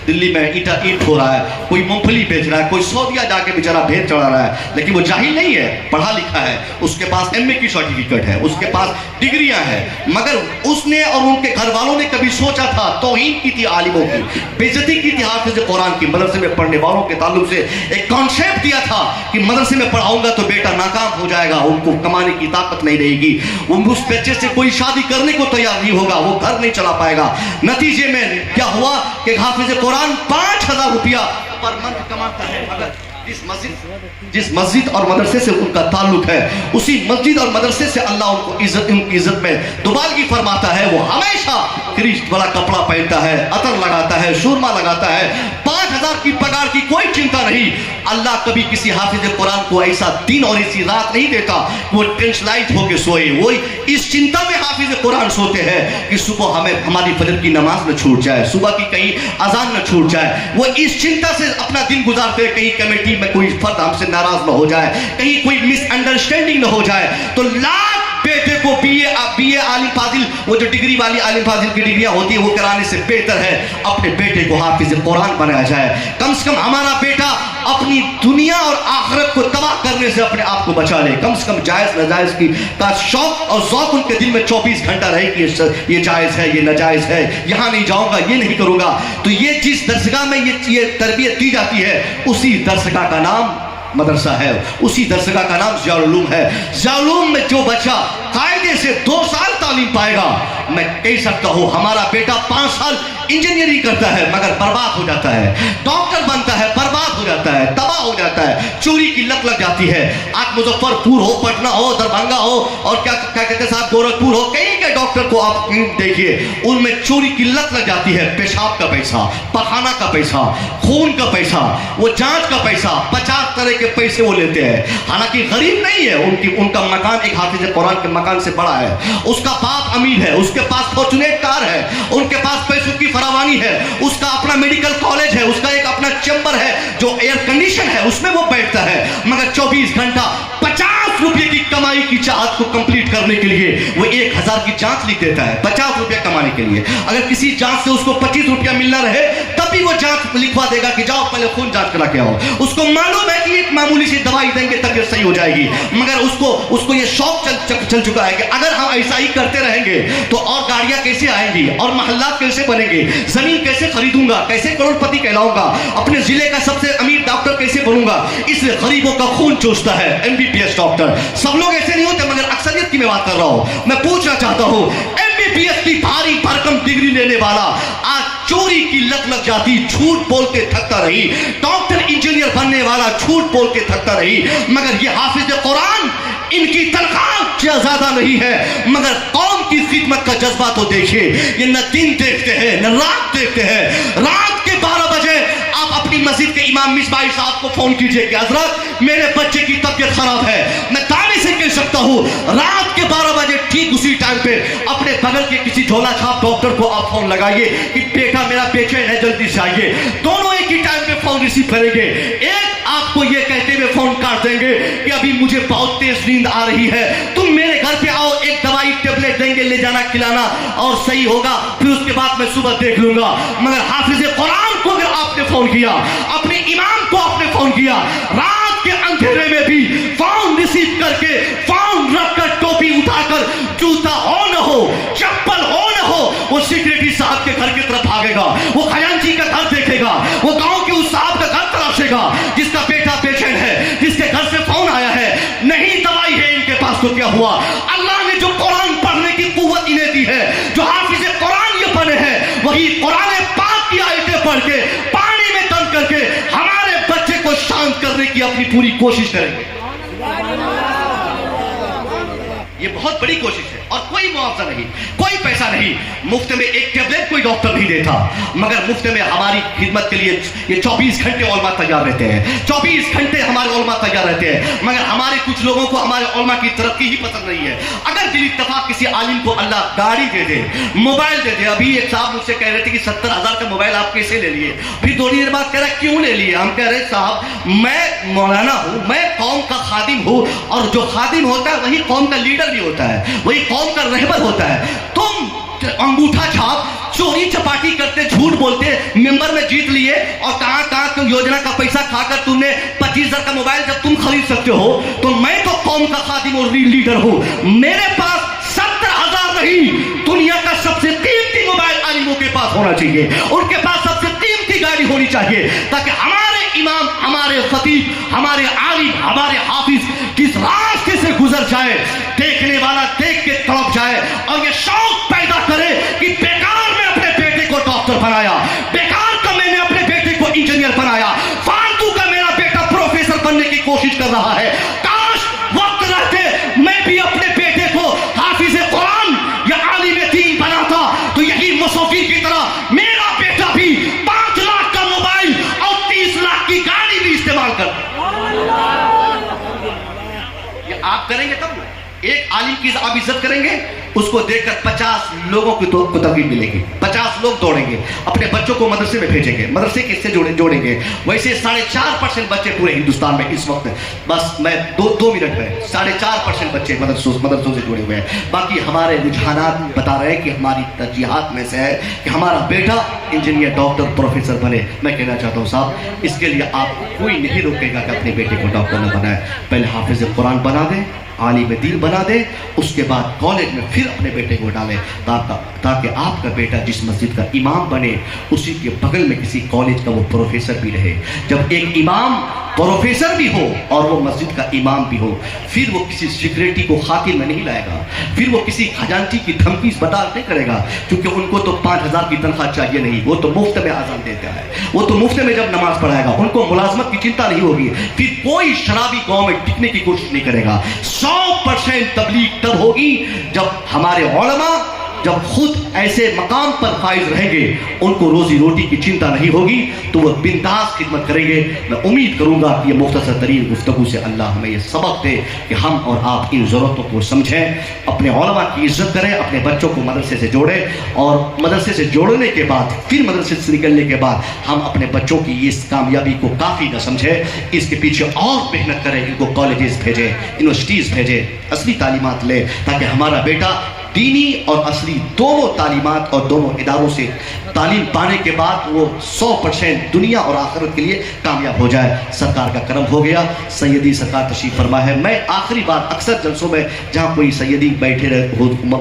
दिल्ली में ईंट हो रहा है, कोई मूंगफली बेच रहा है, कोई सऊदीया जाके बेचारा भेद चढ़ा रहा है। लेकिन वो जाहिल नहीं है, पढ़ा लिखा है, उसके पास एमए की सर्टिफिकेट है, उसके पास डिग्रियां हैं। मगर उसने और उनके घर वालों ने कभी सोचा था, तौहीन की थी आलिमों की, बेइज्जती की थी हाफिज कुरान की, मदरसे में पढ़ने वालों के ताल्लुक से एक कॉन्सेप्ट दिया था कि मदरसे में पढ़ाऊंगा तो बेटा नाकाम हो जाएगा, उनको कमाने की ताकत नहीं रहेगी, वो उस बच्चे से कोई शादी करने को तैयार नहीं होगा, वो घर नहीं चला पाएगा। नतीजे में क्या हुआ कि हाफिज कुरान 5000 रुपया पर मंथ कमाता है। मगर जिस मस्जिद और मदरसे से उनका ताल्लुक है, उसी मस्जिद और मदरसे से अल्लाह उनको उनकी इज्जत में दुबालगी फरमाता है। वो हमेशा क्रिस्ट वाला कपड़ा पहनता है, अतर लगाता है, सुरमा लगाता है, 5000 की पगार की कोई चिंता नहीं। अल्लाह कभी किसी हाफिज कुरान को ऐसा दिन और ऐसी रात नहीं देता वो टेंशनाइज होकर सोए। वो इस चिंता में हाफिज कुरान सोते हैं कि सुबह हमें हमारी फजर की नमाज न छूट जाए, सुबह की कहीं अजान न छूट जाए। वो इस चिंता से अपना दिन गुजारते हैं, कहीं कमेटी में कोई फर्द हमसे नाराज न हो जाए, कहीं कोई मिसअंडरस्टैंडिंग न हो जाए। तो लाख बेटे को बीए आलिम फाजिल, वो जो डिग्री वाली आलिम फाजिल की डिग्रियां होती है वो कराने से बेहतर है अपने बेटे को हाफिज कुरान बनाया जाए। कम से कम हमारा बेटा अपनी दुनिया और आखिरत को तबाह करने से अपने आप को बचा ले। कम से कम जायज नाजायज की का शौक और ज़ौक़ उनके दिल में 24 घंटा रहे कि ये जायज़ है, ये नाजायज़ है, यहाँ नहीं जाऊँगा, ये नहीं करूँगा। तो ये जिस दरसगाह में ये तरबियत दी जाती है, उसी दरसगाह का नाम मदरसा है, उसी दरसगाह का नाम ज़ियाउल उलूम है। ज़ियाउल उलूम में जो बच्चा कायदे से 2 साल तालीम पाएगा, मैं कह सकता हूँ हमारा बेटा 5 साल इंजीनियरिंग करता है मगर बर्बाद हो जाता है, डॉक्टर बनता है बर्बाद हो जाता है, तबाह हो जाता है, चोरी की लत लग जाती है। आज मुजफ्फरपुर हो, पटना हो, दरभंगा हो और क्या कहते हैं साहब गोरखपुर हो, कहीं के डॉक्टर को आप देखिए उनमें चोरी की लत लग जाती है। पेशाब का पैसा, पखाना का पैसा, खून का पैसा, वो जांच का पैसा, 50 तरह के पैसे वो लेते हैं। हालांकि गरीब नहीं है, उनका मकान एक हाफिज कुरान के मकान से बड़ा है, उसका बाप अमीर है, उसके पास फॉर्चुनेट कार है, उनके पास पैसों की फरावानी है, उसका अपना मेडिकल कॉलेज है, उसका एक अपना चैम्बर है जो एयर कंडीशन है, उसमें वो बैठता है। मगर 24 घंटा 50 रुपए की कमाई की चाहत को कंप्लीट करने के लिए वो 1000 की जांच लिख देता है 50 रुपया कमाने के लिए। अगर किसी जांच से उसको 25 रुपया मिलना रहे तब भी वो जांच लिखवा देगा कि जाओ पहले खून जांच करा के आओ। उसको मालूम है कि एक मामूली सी दवाई देंगे तबीयत सही हो जाएगी, मगर उसको ये शौक चल चुका है कि अगर हम ऐसा ही करते रहेंगे तो और गाड़ियां कैसे आएंगी और मोहल्ला कैसे बनेंगे, जमीन कैसे खरीदूंगा, कैसे करोड़पति कहलाऊंगा, अपने जिले का सबसे अमीर डॉक्टर कैसे बनूंगा। इसलिए गरीबों का खून चूसता है एमबीबीएस डॉक्टर। सब लोग ऐसे नहीं होते मगर अक्सरियत की मैं बात कर रहा हूं। मैं पूछना चाहता हूं, एमबीबीएस की भारी भरकम डिग्री लेने वाला आज चोरी की लत लग जाती, झूठ बोल के थकता रही, डॉक्टर इंजीनियर बनने वाला झूठ बोल के थकता रही, मगर ये हाफिज कुरान इनकी तनख्वाह ज्यादा नहीं है मगर कौम की खिदमत का जज्बा तो देखिए। ये न दिन देखते हैं न रात देखते हैं। रात के 12 बजे आप अपनी मस्जिद के इमाम मिसबाही साहब को फोन कीजिए कि हजरत मेरे बच्चे की तबीयत खराब है। मैं दावे से कह सकता हूँ रात के 12 बजे ठीक उसी टाइम पे अपने बगल के किसी झोला छाप डॉक्टर को आप फोन लगाइए कि बेटा मेरा बेचैन है, जल्दी से आइए। दोनों एक ही टाइम पे फोन रिसीव करेंगे। एक आपको ये कहते हुए फोन काट देंगे कि अभी मुझे बहुत तेज नींद आ रही है, तुम मेरे घर पे आओ, एक दवाई टेबलेट देंगे, ले जाना खिलाना और सही होगा, फिर उसके बाद मैं सुबह देख लूंगा। मगर हाफिज कुरान को अगर आपने फोन किया, अपने इमाम को आपने फोन किया, रात के अंधेरे में भी फोन रिसीव करके, फोन रखकर, टोपी उठाकर, जूता हो न हो, चप्पल हो न हो, वो सेक्रेटरी साहब के घर की तरफ भागेगा, वो खजांची का घर देखेगा, वो गांव के उस साहब का घर तलाशेगा जिसका बेटा को क्या हुआ? अल्लाह ने जो कुरान पढ़ने की कुव्वत इन्हें दी है, जो हाफिज कुरान ये बने हैं, वही कुरान पाक की आयतें पढ़ के पानी में दम करके हमारे बच्चे को शांत करने की अपनी पूरी कोशिश करेंगे। ये बहुत बड़ी कोशिश है और कोई मुआवजा नहीं, कोई पैसा नहीं, मुफ्त में एक टेबलेट कोई डॉक्टर नहीं देता, मगर मुफ्त में हमारी खिदमत के लिए ये 24 घंटे उलमा तैयार रहते हैं, 24 घंटे हमारे उलमा तैयार रहते हैं। मगर हमारे कुछ लोगों को हमारे उलमा की तरक्की ही पसंद नहीं है। अगर दिल इत्तफाक किसी आलिम को अल्लाह गाड़ी दे दे, मोबाइल दे दे, अभी एक साहब मुझसे कह रहे थे कि 70,000 का मोबाइल आप कैसे ले लिए? फिर थोड़ी देर बाद कह रहा क्यों ले लिए? हम कह रहे साहब मैं मौलाना हूं, मैं कौम का खादिम हूं, और जो खादिम होता है वही कौम का लीडर भी होता है, वही कौम का रहबर होता है। तुम अंगूठा छाप चोरी चपाटी करते, झूठ बोलते, मेंबर में जीत लिए, और कहां कहां तुम योजना का पैसा खाकर तुमने 25,000 का मोबाइल जब तुम खरीद सकते हो, तो मैं तो कौम का खादिम और लीडर हूं। मेरे पास 70,000 नहीं, दुनिया का सबसे कीमती मोबाइल आलिमों के पास होना चाहिए, उनके पास सबसे कीमती गाड़ी होनी चाहिए, ताकि हमारे इमाम, हमारे खतीब, हमारे आलिम, हमारे हाफिज किस रास्ते से गुजर जाए, देखने वाला देख के तड़प जाए और ये शौक पैदा करे कि बेकार में अपने बेटे को डॉक्टर बनाया, बेकार का मैंने अपने बेटे को इंजीनियर बनाया, फालतू का मेरा बेटा प्रोफेसर बनने की कोशिश कर रहा है। काश वक्त रहते मैं भी अपने बेटे को हाफिज कुरान या आलिम दीन बनाता, तो यही मुसफ़िर की तरह मेरा बेटा भी 5 लाख का मोबाइल और 30 लाख की गाड़ी भी इस्तेमाल करता। ये आप करेंगे तब ना। एक आलिम की आप इज्जत करेंगे, उसको देखकर 50 लोगों की तो तकलीफ मिलेगी, 50 लोग दौड़ेंगे, अपने बच्चों को मदरसे में भेजेंगे, मदरसे किससे जोड़ेंगे। वैसे 4.5% बच्चे पूरे हिंदुस्तान में इस वक्त, बस मैं 2 मिनट में 4.5% बच्चे मदरसों से जुड़े हुए हैं। बाकी हमारे रुझानात बता रहे हैं कि हमारी तरजीहात में से है कि हमारा बेटा इंजीनियर, डॉक्टर, प्रोफेसर बने। मैं कहना चाहता हूँ साहब, इसके लिए आप कोई नहीं रोकेगा कि अपने बेटे को डॉक्टर न बनाए। पहले हाफिज कुरान बना दें, आलिम दीन बना दे, उसके बाद कॉलेज में फिर अपने बेटे को डालें, ताकि आपका बेटा जिस मस्जिद का इमाम बने, उसी के बगल में किसी कॉलेज का वो प्रोफेसर भी रहे। जब एक इमाम प्रोफेसर भी हो और वो मस्जिद का इमाम भी हो, फिर वो किसी सिक्योरिटी को खातिर में नहीं लाएगा, फिर वो किसी खजांची की धमकी बर्दाश्त नहीं करेगा, क्योंकि उनको तो 5,000 की तनख्वाह चाहिए नहीं, वो तो मुफ्त में आज़ान देता है, वो तो मुफ्त में जब नमाज पढ़ाएगा, उनको मुलाजमत की चिंता नहीं होगी। फिर कोई शराबी गाँव में टिकने की कोशिश नहीं करेगा। 100% तबलीग तब होगी जब हमारे उलमा जब खुद ऐसे मकाम पर फाइज रहेंगे, उनको रोजी रोटी की चिंता नहीं होगी, तो वह बिंदास खिदमत करेंगे। मैं उम्मीद करूंगा कि ये मुख्तसर तरीन गुफ्तगू से अल्लाह हमें ये सबक दे कि हम और आप इन ज़रूरतों को समझें, अपने उलमा की इज्जत करें, अपने बच्चों को मदरसे से जोड़ें, और मदरसे से जोड़ने के बाद फिर मदरसे से निकलने के बाद हम अपने बच्चों की इस कामयाबी को काफ़ी न समझें, इसके पीछे और मेहनत करें, इनको कॉलेजेस भेजें, यूनिवर्सिटीज़ भेजें, असली तालीमात लें, ताकि हमारा बेटा दीनी और असली दोनों तालीमात और दोनों इदारों से तालीम पाने के बाद वो 100% दुनिया और आखिरत के लिए कामयाब हो जाए। सरकार का करम हो गया, सैयदी सरकार तशरीफ़ फरमा है। मैं आखिरी बार अक्सर जलसों में जहाँ कोई सैयदी बैठे रहे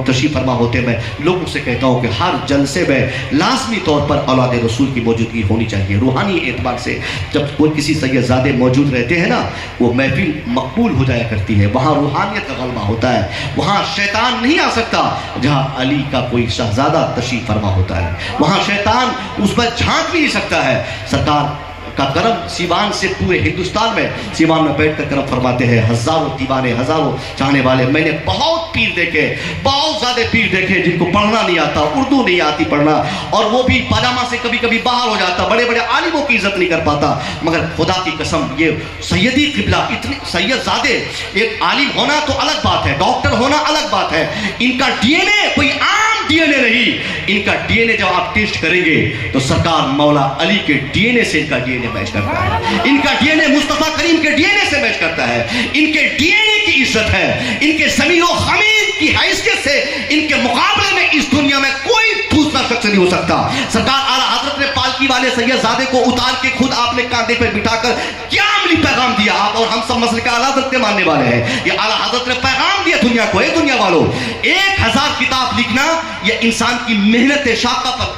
तशरीफ़ फरमा होते, मैं लोगों से कहता हूँ कि हर जलसे में लाजमी तौर पर औलाद रसूल की मौजूदगी होनी चाहिए। रूहानी एतबार से जब कोई किसी सैयदजादे मौजूद रहते हैं ना, वो महफिल मकबूल हो जाया करती है, वहाँ रूहानियत का गलबा होता है, वहाँ शैतान नहीं आ सकता। जहाँ अली का कोई शहजादा तशरीफ़ फरमा होता है, वहाँ शैतान उस पर झांक भी नहीं सकता है। सरकार का करम सीवान से पूरे हिंदुस्तान में, सीवान में बैठकर करम फरमाते हैं। हज़ारों दीवाने, हज़ारों चाहने वाले, मैंने बहुत पीर देखे, बहुत ज़्यादा पीर देखे जिनको पढ़ना नहीं आता, उर्दू नहीं आती पढ़ना, और वो भी पाजामा से कभी कभी बाहर हो जाता, बड़े बड़े आलिमों की इज्जत नहीं कर पाता। मगर खुदा की कसम, ये सैयदी किबला, इतने सैयदजादे, एक आलिम होना तो अलग बात है, डॉक्टर होना अलग बात है, इनका डीएनए कोई आम डीएनए नहीं, इनका डीएनए जब आप टेस्ट करेंगे तो सरकार मौला अली के डीएनए से इनका डीएनए मैच करता है, इनका डीएनए मुस्तफा करीम के डीएनए से मैच करता है। इनके डीएनए की इज्जत है, इनके ज़मीन और ख़मीर की हैसियत से इनके मुकाबले में इस दुनिया में कोई दूसरा शख्स नहीं हो सकता। सरकार आला हज़रत ने पाल पालकी वाले सैयदजादे को उतार के खुद आपने कांधे पर बिठाकर क्या अमली पैगाम दिया। आप और हम सब मसले का आला हज़रत के मानने वाले हैं। ये आला हज़रत ने पैगाम दिया दुनिया को। दुनिया वालों, 1000 किताब लिखना यह इंसान की मेहनत शाका पर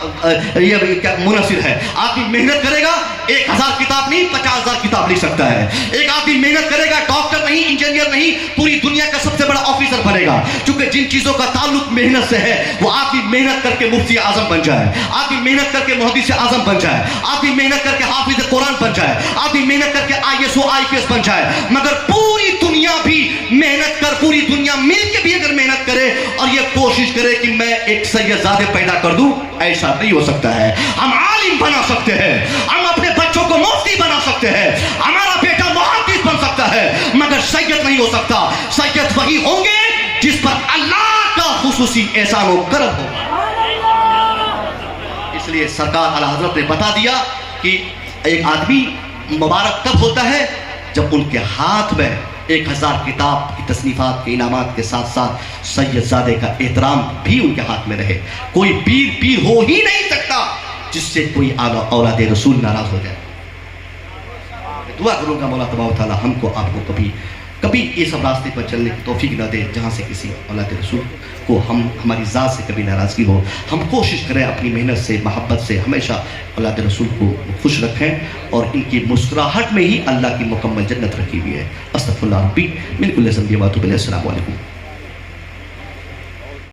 मुनसिर है। आदमी मेहनत करेगा 1000 किताब नहीं 50,000 किताब लिख सकता है। एक आदमी मेहनत करेगा, डॉक्टर नहीं, इंजीनियर नहीं, पूरी दुनिया का सबसे बड़ा ऑफिसर बनेगा। क्योंकि जिन चीजों का ताल्लुक मेहनत से है, वो आदमी मेहनत करके मुफ्ती आजम बन जाए, आदमी मेहनत करके मुहद्दिस आजम बन जाए, आदमी मेहनत करके हाफिज कुरान बन जाए, आदमी मेहनत करके ISO IPS बन जाए। मगर पूरी दुनिया भी मेहनत कर, पूरी दुनिया मिलकर भी अगर मेहनत करे और ये कोशिश करे कि मैं एक सैयदजादे पैदा कर दूं, ऐसा नहीं हो सकता है। हम आलिम बना सकते हैं, हम अपने बच्चों को मुफ्ती बना सकते हैं, हमारा बेटा मुहद्दिस बन सकता है, मगर सैयद नहीं हो सकता। सैयद वही होंगे जिस पर अल्लाह का खुसूसी एहसान व करम होगा। इसलिए सरकार आला हज़रत ने बता दिया कि एक आदमी मुबारक तब होता है जब उनके हाथ में 1000 किताब की तसनीफात के इनामात के साथ साथ सैयदजादे का एहतराम भी उनके हाथ में रहे। कोई पीर हो ही नहीं सकता जिससे कोई औलाद रसूल नाराज हो जाए। दुआ करूंगा मौला तबारक व तआला हमको आपको कभी ये सब रास्ते पर चलने की तौफीक ना दे जहाँ से किसी औलाद रसूल को हमारी ज़ात से कभी नाराज़गी हो। हम कोशिश करें अपनी मेहनत से, मोहब्बत से हमेशा औलाद रसूल को खुश रखें और इनकी मुस्कुराहट में ही अल्लाह की मुकम्मल जन्नत रखी हुई है। अस्तग़फिरुल्लाह रब्बी मिन कुल्लि ज़ंबि व अतूबु इलैहि। अस्सलामु अलैकुम।